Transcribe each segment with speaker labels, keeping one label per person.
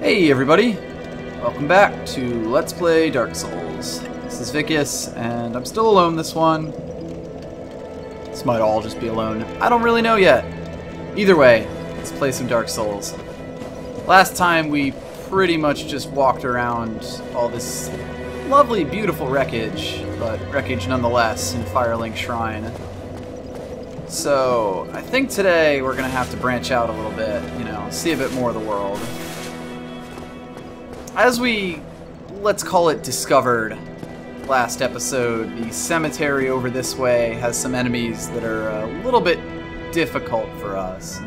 Speaker 1: Hey everybody! Welcome back to Let's Play Dark Souls. This is Vicas, and I'm still alone this one. This might all just be alone. I don't really know yet. Either way, let's play some Dark Souls. Last time we pretty much just walked around all this lovely, beautiful wreckage, but wreckage nonetheless, in Firelink Shrine. So, I think today we're gonna have to branch out a little bit, you know, see a bit more of the world. As we, let's call it, discovered last episode, the cemetery over this way has some enemies that are a little bit difficult for us.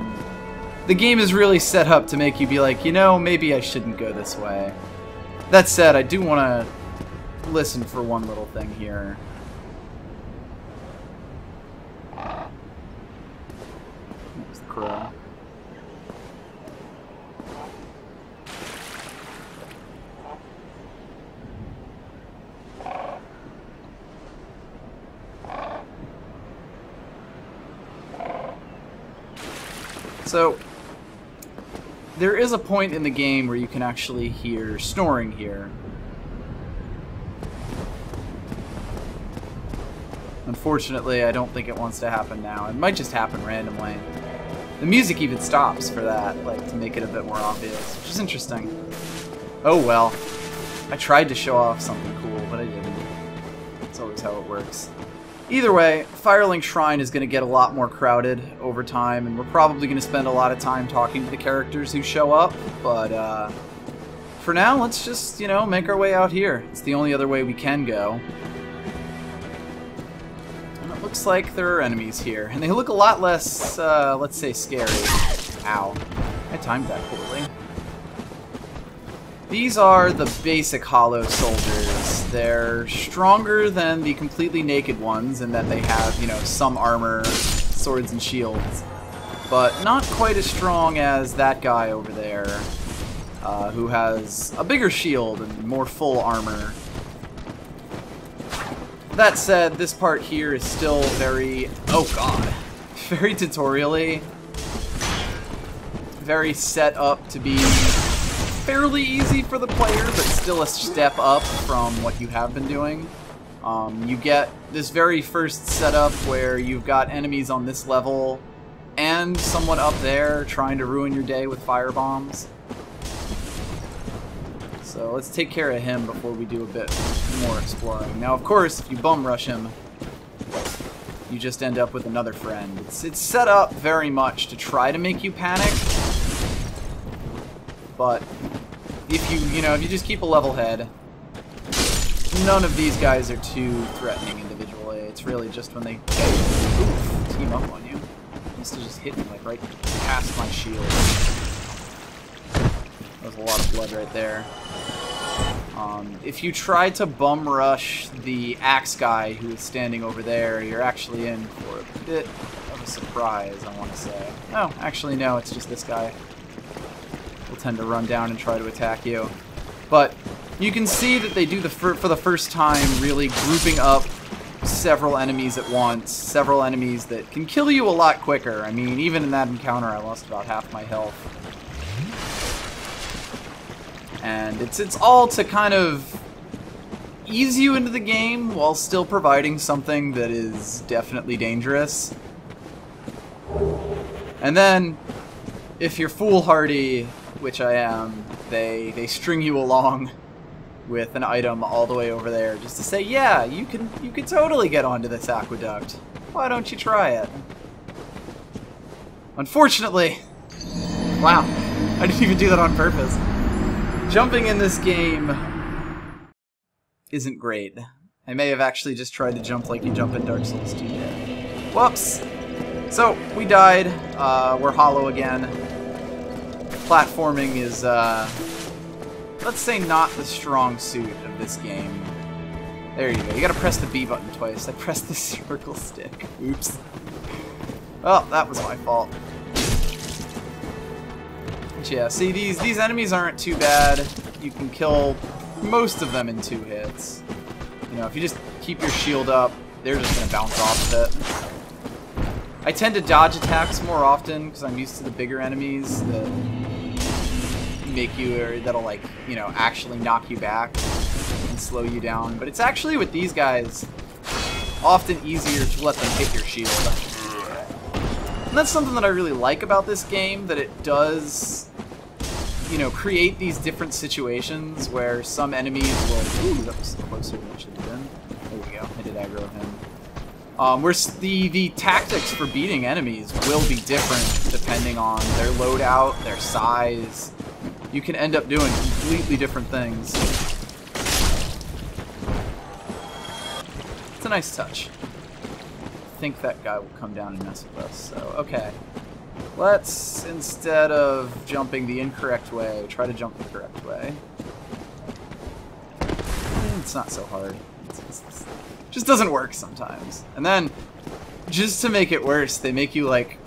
Speaker 1: The game is really set up to make you be like, you know, maybe I shouldn't go this way. That said, I do want to listen for one little thing here. There's the crow. So, there is a point in the game where you can actually hear snoring here. Unfortunately, I don't think it wants to happen now. It might just happen randomly. The music even stops for that, like, to make it a bit more obvious, which is interesting. Oh well. I tried to show off something cool, but I didn't. That's always how it works. Either way, Firelink Shrine is going to get a lot more crowded over time, and we're probably going to spend a lot of time talking to the characters who show up, but for now, let's just, you know, make our way out here. It's the only other way we can go. And it looks like there are enemies here, and they look a lot less, let's say, scary. Ow. I timed that poorly. These are the basic hollow soldiers. They're stronger than the completely naked ones in that they have, you know, some armor, swords and shields, but not quite as strong as that guy over there, who has a bigger shield and more full armor. That said, this part here is still very, oh god, very tutorial-y, very set up to be fairly easy for the player, but still a step up from what you have been doing. You get this very first setup where you've got enemies on this level and someone up there trying to ruin your day with fire bombs. So let's take care of him before we do a bit more exploring. Now, of course, if you bum rush him, you just end up with another friend. It's set up very much to try to make you panic, but if you just keep a level head, none of these guys are too threatening individually. It's really just when they team up on you. Used to just hit me like right past my shield. That was a lot of blood right there. If you try to bum rush the axe guy who is standing over there, you're actually in for a bit of a surprise, I want to say. Oh, actually no, it's just this guy. Will tend to run down and try to attack you. But you can see that they do for the first time really grouping up several enemies at once, several enemies that can kill you a lot quicker. I mean, even in that encounter I lost about half my health. And it's all to kind of ease you into the game while still providing something that is definitely dangerous. And then, if you're foolhardy, which I am, they string you along with an item all the way over there just to say, yeah, you can totally get onto this aqueduct. Why don't you try it? Unfortunately, wow, I didn't even do that on purpose. Jumping in this game isn't great. I may have actually just tried to jump like you jump in Dark Souls 2 did. Whoops! So, we died. We're hollow again. Platforming is, let's say, not the strong suit of this game. There you go. You gotta press the B button twice. I pressed the circle stick. Oops. Oh, that was my fault. But yeah, see, these enemies aren't too bad. You can kill most of them in 2 hits. You know, if you just keep your shield up, they're just gonna bounce off of it. I tend to dodge attacks more often because I'm used to the bigger enemies that make you, or that'll like, you know, actually knock you back and slow you down. But it's actually with these guys often easier to let them hit your shield. And that's something that I really like about this game, that it does, you know, create these different situations where some enemies will... Ooh, that was closer than it should have been. There we go. I did aggro him. Where the tactics for beating enemies will be different depending on their loadout, their size. You can end up doing completely different things. It's a nice touch. I think that guy will come down and mess with us, so okay. Let's, instead of jumping the incorrect way, try to jump the correct way. It's not so hard. It just doesn't work sometimes. And then, just to make it worse, they make you, like,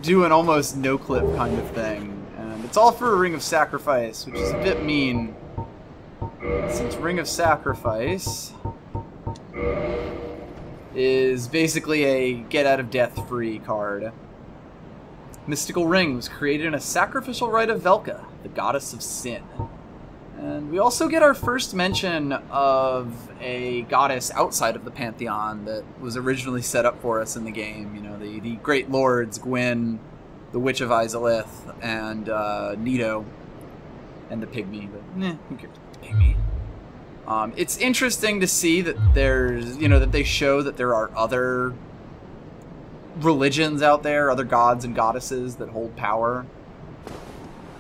Speaker 1: do an almost no-clip kind of thing. And it's all for a Ring of Sacrifice, which is a bit mean. Since Ring of Sacrifice is basically a get-out-of-death-free card. Mystical Ring was created in a sacrificial rite of Velka, the goddess of sin. And we also get our first mention of a goddess outside of the Pantheon that was originally set up for us in the game. You know, the Great Lords, Gwyn, the Witch of Izalith, and Nito, and the Pygmy. But, who cares about the Pygmy? It's interesting to see that there's, you know, that they show that there are other religions out there, other gods and goddesses that hold power.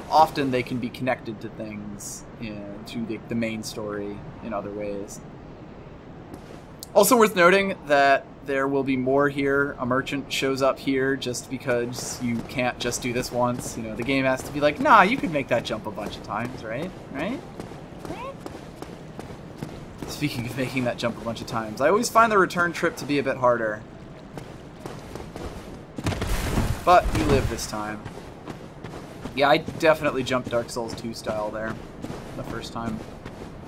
Speaker 1: Often they can be connected to things, you know, to the main story in other ways. Also worth noting that there will be more here. A merchant shows up here just because you can't just do this once. You know, the game has to be like, nah, you could make that jump a bunch of times, right? Right? Speaking of making that jump a bunch of times, I always find the return trip to be a bit harder. But you live this time. Yeah, I definitely jumped Dark Souls 2 style there the first time.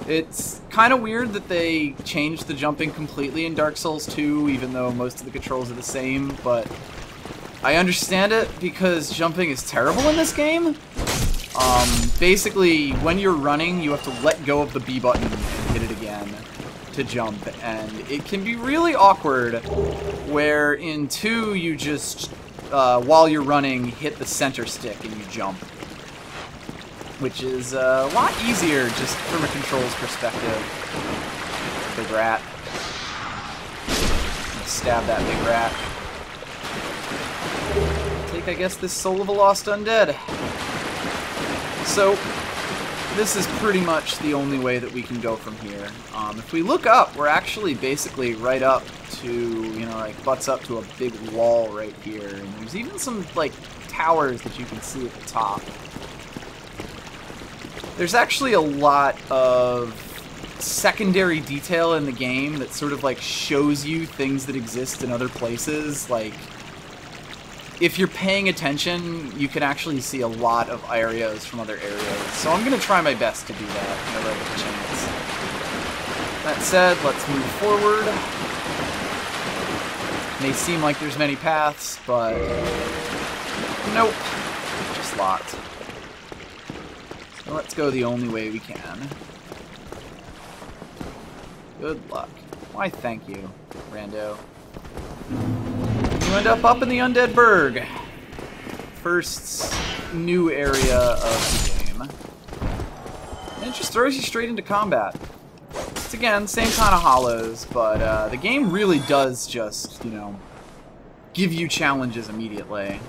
Speaker 1: It's kind of weird that they changed the jumping completely in Dark Souls 2, even though most of the controls are the same, but I understand it because jumping is terrible in this game. Basically, when you're running, you have to let go of the B button and hit it again to jump, and it can be really awkward where in 2 you just, while you're running, hit the center stick and you jump, which is a lot easier just from a controls perspective. Big rat. Stab that big rat. Take, I guess, this Soul of a Lost Undead. So, this is pretty much the only way that we can go from here. If we look up, we're actually basically right up to, you know, like, butts up to a big wall right here. And there's even some, like, towers that you can see at the top. There's actually a lot of secondary detail in the game that sort of, like, shows you things that exist in other places. Like, if you're paying attention, you can actually see a lot of areas from other areas. So I'm going to try my best to do that whenever I get the chance. That said, let's move forward. May seem like there's many paths, but nope. Just locked. So let's go the only way we can. Good luck. Why, thank you, rando. You end up in the Undead Burg. First new area of the game. And it just throws you straight into combat. It's, again, same kind of hollows, but the game really does just, you know, give you challenges immediately.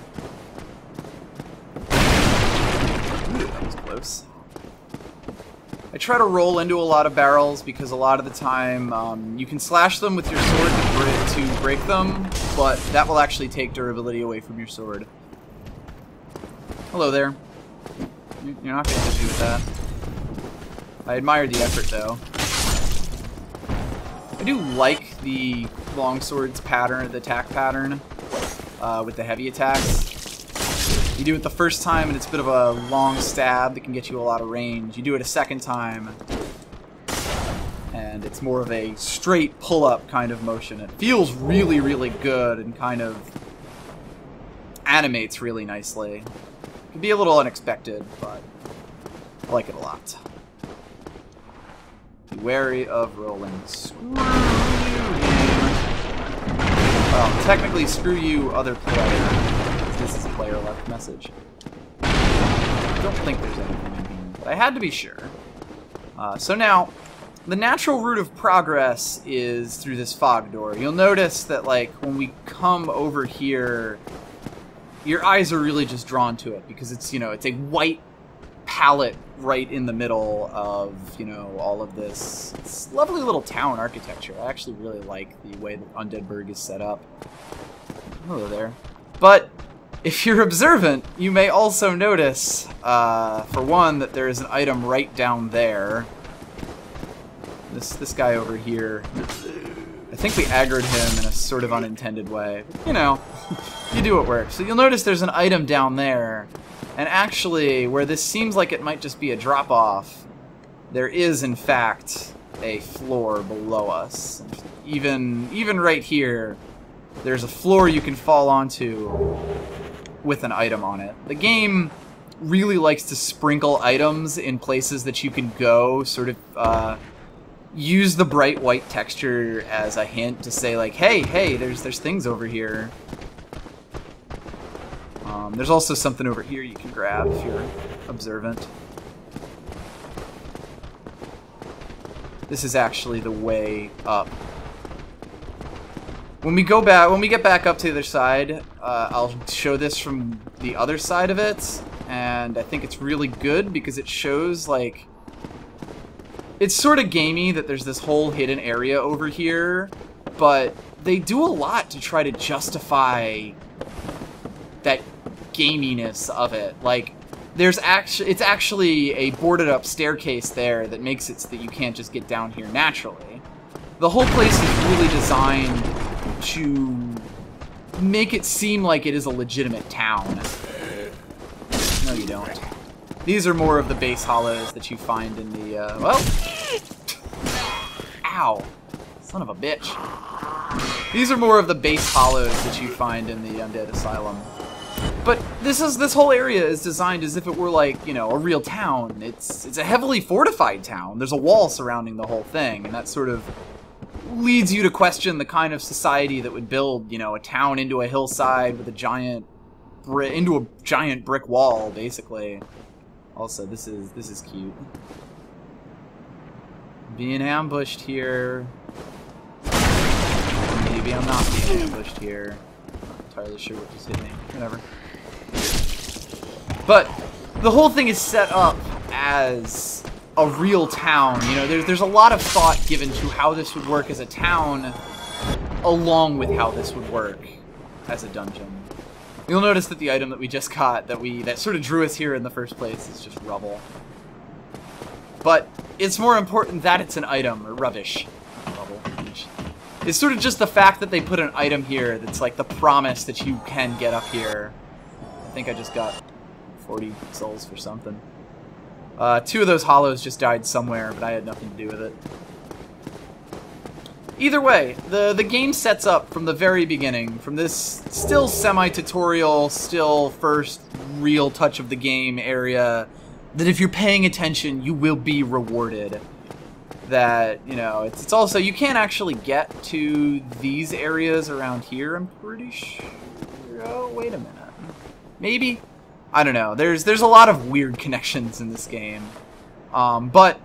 Speaker 1: Ooh, that was close. I try to roll into a lot of barrels because a lot of the time you can slash them with your sword to break them, but that will actually take durability away from your sword. Hello there. You're not going to hit me with that. I admire the effort, though. I do like the longsword's pattern, the attack pattern, with the heavy attacks. You do it the first time, and it's a bit of a long stab that can get you a lot of range. You do it a second time, and it's more of a straight pull-up kind of motion. It feels really, really good and kind of animates really nicely. It can be a little unexpected, but I like it a lot. Be wary of rolling. Screw you. Well, technically, screw you, other player. This is a player-left message. I don't think there's anything in here, but I had to be sure. So now, the natural route of progress is through this fog door. You'll notice that, like, when we come over here, your eyes are really just drawn to it because it's, you know, it's a white palette right in the middle of, you know, all of this. It's lovely little town architecture. I actually really like the way that Undead Burg is set up. Hello there. But if you're observant, you may also notice, for one, that there is an item right down there. This guy over here. I think we aggroed him in a sort of unintended way. You know, you do what works. So you'll notice there's an item down there. And actually, where this seems like it might just be a drop-off, there is, in fact, a floor below us. Even right here, there's a floor you can fall onto with an item on it. The game really likes to sprinkle items in places that you can go, sort of use the bright white texture as a hint to say, like, hey, there's things over here. There's also something over here you can grab if you're observant. This is actually the way up. When we get back up to the other side, I'll show this from the other side of it, and I think it's really good because it shows, like, it's sort of gamey that there's this whole hidden area over here, but they do a lot to try to justify that gaminess of it. Like, it's actually a boarded up staircase there that makes it so that you can't just get down here naturally. The whole place is really designed to make it seem like it is a legitimate town. No, you don't. These are more of the base hollows that you find in the, well... Ow. Son of a bitch. These are more of the base hollows that you find in the Undead Asylum. But this whole area is designed as if it were, like, you know, a real town. It's a heavily fortified town. There's a wall surrounding the whole thing, and that sort of leads you to question the kind of society that would build, you know, a town into a hillside with a giant brick wall, basically. Also, this is cute. Being ambushed here. Maybe I'm not being ambushed here. Not entirely sure what just hit me. Whatever. But the whole thing is set up as a real town. You know, there's a lot of thought given to how this would work as a town, along with how this would work as a dungeon. You'll notice that the item that we just caught, that sort of drew us here in the first place, is just rubble. But it's more important that it's an item, or rubbish. Rubble. It's sort of just the fact that they put an item here that's like the promise that you can get up here. I think I just got 40 souls for something. 2 of those hollows just died somewhere, but I had nothing to do with it. Either way, the game sets up from the very beginning, from this still semi-tutorial, still first real touch of the game area, that if you're paying attention, you will be rewarded. That, you know, it's also, you can't actually get to these areas around here, I'm pretty sure. Oh, wait a minute. Maybe? I don't know. There's a lot of weird connections in this game. But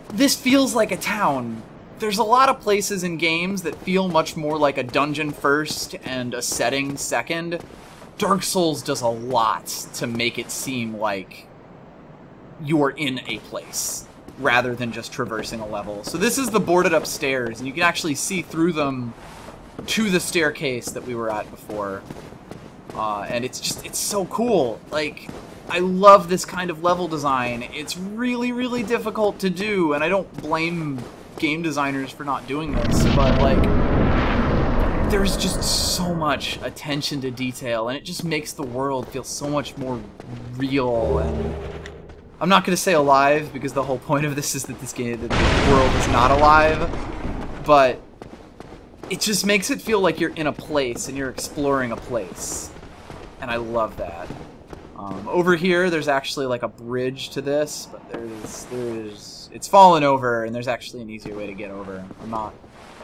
Speaker 1: this feels like a town. There's a lot of places in games that feel much more like a dungeon first and a setting second. Dark Souls does a lot to make it seem like you're in a place, rather than just traversing a level. So this is the boarded up stairs, and you can actually see through them to the staircase that we were at before. And it's so cool. Like, I love this kind of level design. It's really, really difficult to do, and I don't blame game designers for not doing this, but, like, there's just so much attention to detail, and it just makes the world feel so much more real. And I'm not going to say alive, because the whole point of this is that the world is not alive, but it just makes it feel like you're in a place and you're exploring a place, and I love that. Over here, there's actually like a bridge to this, but it's fallen over, and there's actually an easier way to get over. I'm not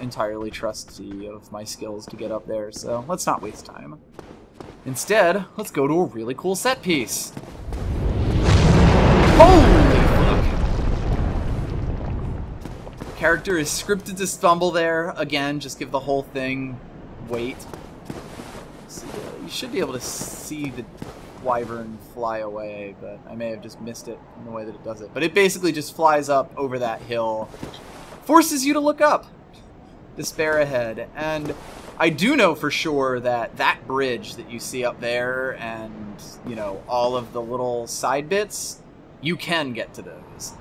Speaker 1: entirely trusty of my skills to get up there, so let's not waste time. Instead, let's go to a really cool set piece. Holy fuck! Character is scripted to stumble there. Again, just give the whole thing weight. So, you should be able to see the wyvern fly away, but I may have just missed it in the way that it does it. But it basically just flies up over that hill, forces you to look up, despair ahead. And I do know for sure that that bridge that you see up there and, you know, all of the little side bits, you can get to those.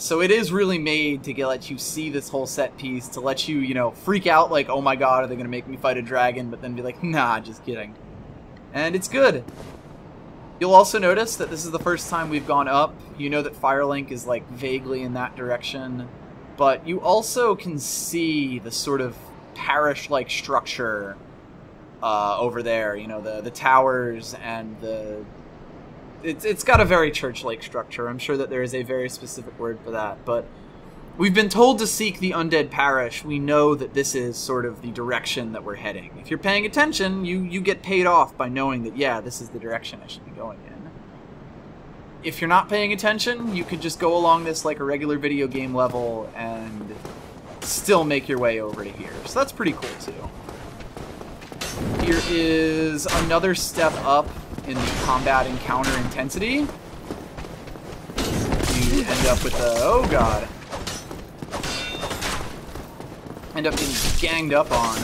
Speaker 1: So it is really made to let you see this whole set piece, to let you, you know, freak out like, oh my god, are they going to make me fight a dragon? But then be like, nah, just kidding. And it's good. You'll also notice that this is the first time we've gone up. You know that Firelink is like vaguely in that direction. But you also can see the sort of parish-like structure over there. You know, the towers and the... It's got a very church-like structure. I'm sure that there is a very specific word for that. But we've been told to seek the Undead Parish. We know that this is sort of the direction that we're heading. If you're paying attention, you get paid off by knowing that, yeah, this is the direction I should be going in. If you're not paying attention, you could just go along this like a regular video game level and still make your way over to here. So that's pretty cool, too. Here is another step up in the combat encounter intensity. You end up with the... oh god. End up getting ganged up on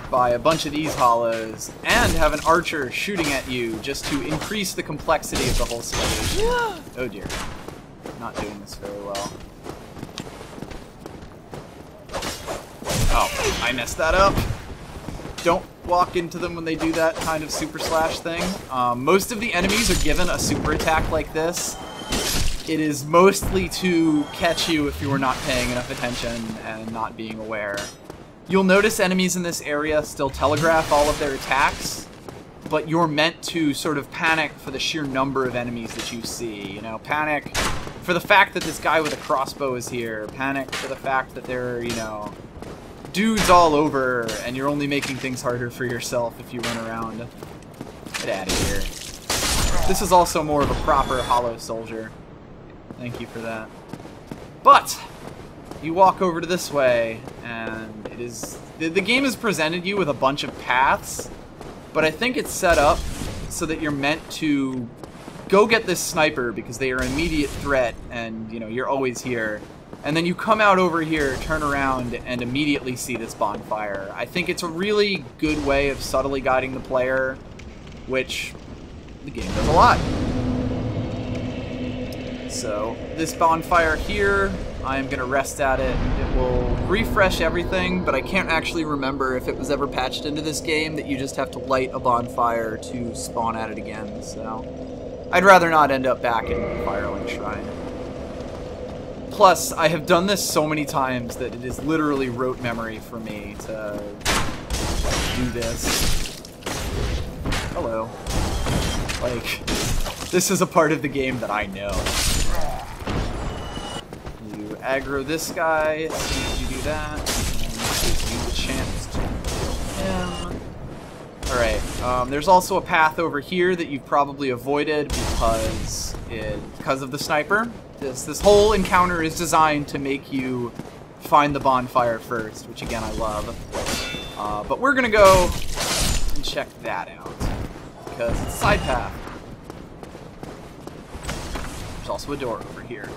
Speaker 1: by a bunch of these hollows, and have an archer shooting at you just to increase the complexity of the whole situation. Oh dear. Not doing this very well. Oh, I messed that up. Don't walk into them when they do that kind of super slash thing. Most of the enemies are given a super attack like this. It is mostly to catch you if you are not paying enough attention and not being aware. You'll notice enemies in this area still telegraph all of their attacks, but you're meant to sort of panic for the sheer number of enemies that you see. You know, panic for the fact that this guy with a crossbow is here. Panic for the fact that there are, you know, dudes all over, and you're only making things harder for yourself if you run around. Get out of here. This is also more of a proper hollow soldier. Thank you for that. But you walk over to this way, and it is the game has presented you with a bunch of paths, but I think it's set up so that you're meant to go get this sniper because they are an immediate threat, and you know you're always here. And then you come out over here, turn around, and immediately see this bonfire. I think it's a really good way of subtly guiding the player, which the game does a lot. So, this bonfire here, I'm going to rest at it. It will refresh everything, but I can't actually remember if it was ever patched into this game that you just have to light a bonfire to spawn at it again. So, I'd rather not end up back in the Firelink Shrine. Plus, I have done this so many times that it is literally rote memory for me to do this. Hello. Like, this is a part of the game that I know. You aggro this guy as soon as you do that, and it gives you the chance to kill him. Alright, there's also a path over here that you've probably avoided because of the sniper. This whole encounter is designed to make you find the bonfire first, which again I love. But we're gonna go and check that out because it's a side path. There's also a door over here.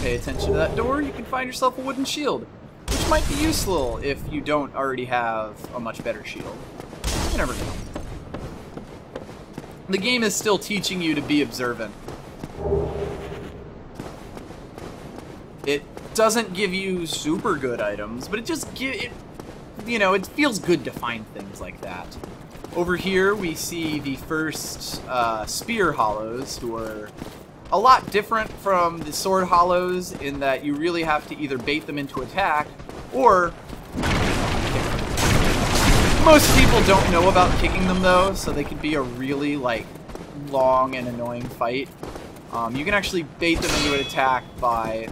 Speaker 1: Pay attention to that door, you can find yourself a wooden shield, which might be useful if you don't already have a much better shield. You never know. The game is still teaching you to be observant. It doesn't give you super good items, but it just you know, it feels good to find things like that. Over here we see the first spear hollows, who are a lot different from the sword hollows in that you really have to either bait them into attack or Most people don't know about kicking them though, so they could be a really like long and annoying fight. You can actually bait them into an attack by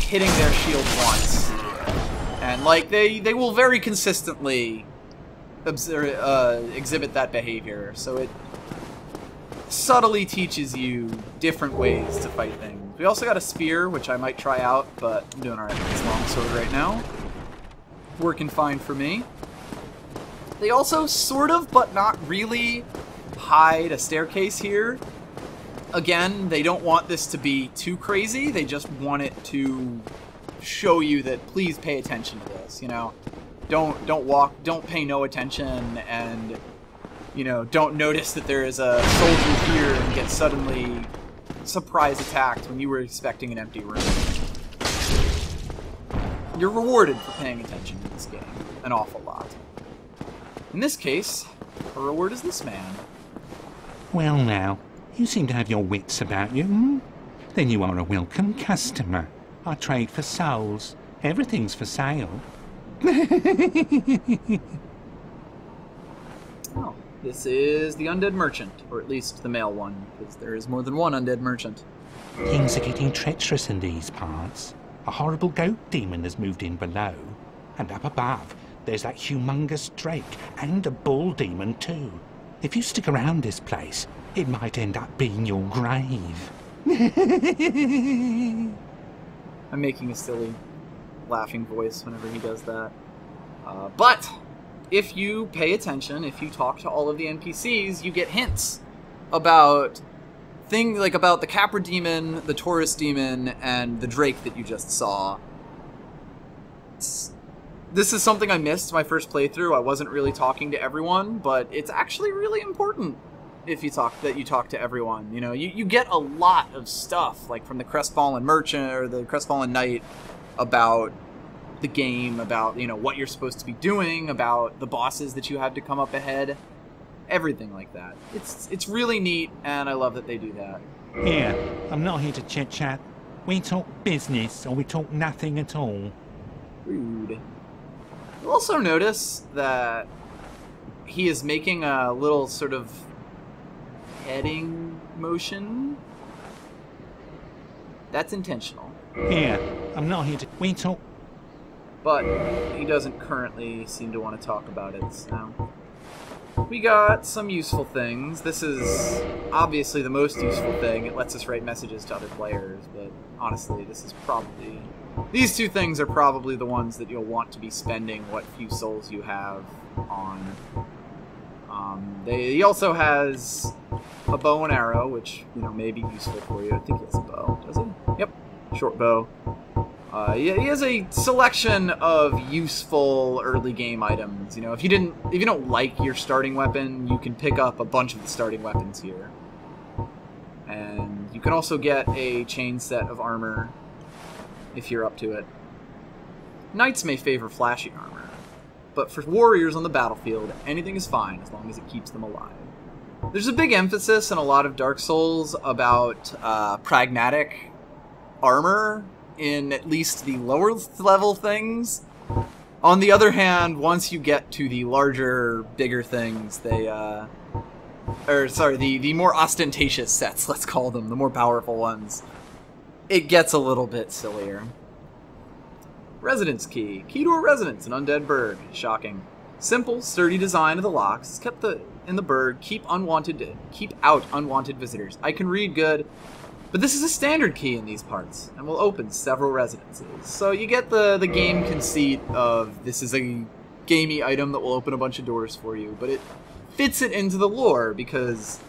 Speaker 1: hitting their shield once, and like they will very consistently exhibit that behavior. So it subtly teaches you different ways to fight things. We also got a spear, which I might try out, but I'm doing alright with this longsword right now. Working fine for me. They also sort of, but not really, hide a staircase here. Again, they don't want this to be too crazy. They just want it to show you that please pay attention to this, you know. Don't pay no attention, and you know, don't notice that there is a soldier here and get suddenly surprise attacked when you were expecting an empty room. You're rewarded for paying attention to this game an awful lot. In this case, the reward is this man.
Speaker 2: Well now, you seem to have your wits about you, hmm? Then you are a welcome customer. I trade for souls. Everything's for sale.
Speaker 1: Oh, this is the Undead Merchant, or at least the male one, because there is more than one Undead Merchant.
Speaker 2: Things are getting treacherous in these parts. A horrible goat demon has moved in below. And up above, there's that humongous drake, and a bull demon too. If you stick around this place, it might end up being your grave.
Speaker 1: I'm making a silly laughing voice whenever he does that. But if you pay attention, if you talk to all of the NPCs, you get hints about things like about the Capra demon, the Taurus demon, and the drake that you just saw. This is something I missed my first playthrough. I wasn't really talking to everyone, but it's actually really important if you talk to everyone. You know, you get a lot of stuff, like from the Crestfallen Merchant or the Crestfallen Knight, about the game, about, you know, what you're supposed to be doing, about the bosses that you have to come up ahead, everything like that. It's really neat, and I love that they do that.
Speaker 2: Here, I'm not here to chit-chat. We talk business, or we talk nothing at all.
Speaker 1: Rude. You'll also notice that he is making a little sort of heading motion. That's intentional.
Speaker 2: Here, I'm not here to... We talk...
Speaker 1: But he doesn't currently seem to want to talk about it, so... We got some useful things. This is obviously the most useful thing. It lets us write messages to other players, but honestly, this is probably... These two things are probably the ones that you'll want to be spending what few souls you have on. He also has a bow and arrow, which, you know, may be useful for you. I think he has a bow, does he? Yep, short bow. He has a selection of useful early game items. You know, if you don't like your starting weapon, you can pick up a bunch of the starting weapons here. And you can also get a chain set of armor if you're up to it. Knights may favor flashy armor, but for warriors on the battlefield, anything is fine as long as it keeps them alive. There's a big emphasis in a lot of Dark Souls about pragmatic armor in at least the lower level things. On the other hand, once you get to the larger, bigger things, the more ostentatious sets, let's call them, the more powerful ones, it gets a little bit sillier. Residence key. Key to a residence in Undead Burg. Shocking. Simple, sturdy design of the locks is kept in the burg. Keep out unwanted visitors. I can read good, but this is a standard key in these parts, and will open several residences. So you get the game conceit of this is a gamey item that will open a bunch of doors for you, but it fits it into the lore, because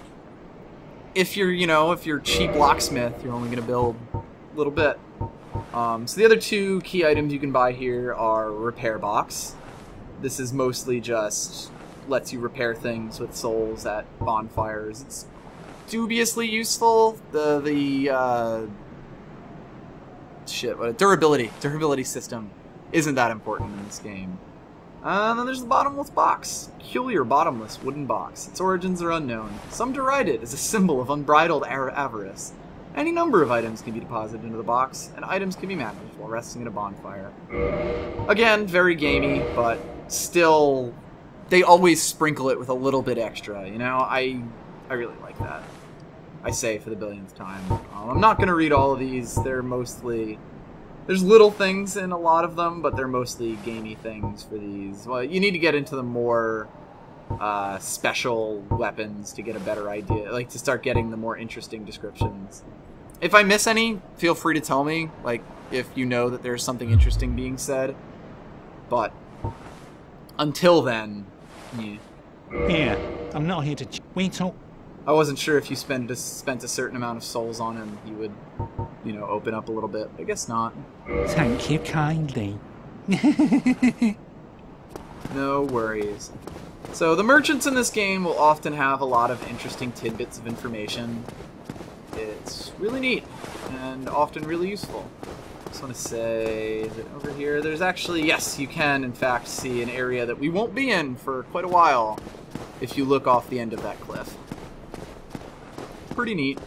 Speaker 1: if you're cheap locksmith, you're only going to build a little bit. So the other two key items you can buy here are repair box. This is mostly just lets you repair things with souls at bonfires. It's dubiously useful. The durability system isn't that important in this game. And then there's the bottomless box. Peculiar bottomless wooden box. Its origins are unknown. Some deride it as a symbol of unbridled avarice. Any number of items can be deposited into the box, and items can be managed while resting in a bonfire. Again, very gamey, but still, they always sprinkle it with a little bit extra, you know? I really like that. I say for the billionth time. I'm not going to read all of these. They're mostly... There's little things in a lot of them, but they're mostly gamey things for these. Well, you need to get into the more special weapons to get a better idea. Like, to start getting the more interesting descriptions. If I miss any, feel free to tell me. Like, if you know that there's something interesting being said. But until then, yeah.
Speaker 2: Here, I'm not here to... We talk...
Speaker 1: I wasn't sure if you spent a certain amount of souls on him, he would, you know, open up a little bit. I guess not.
Speaker 2: Thank you kindly.
Speaker 1: No worries. So the merchants in this game will often have a lot of interesting tidbits of information. It's really neat and often really useful. I just want to say, is it over here? There's actually, yes, you can in fact see an area that we won't be in for quite a while if you look off the end of that cliff. Pretty neat.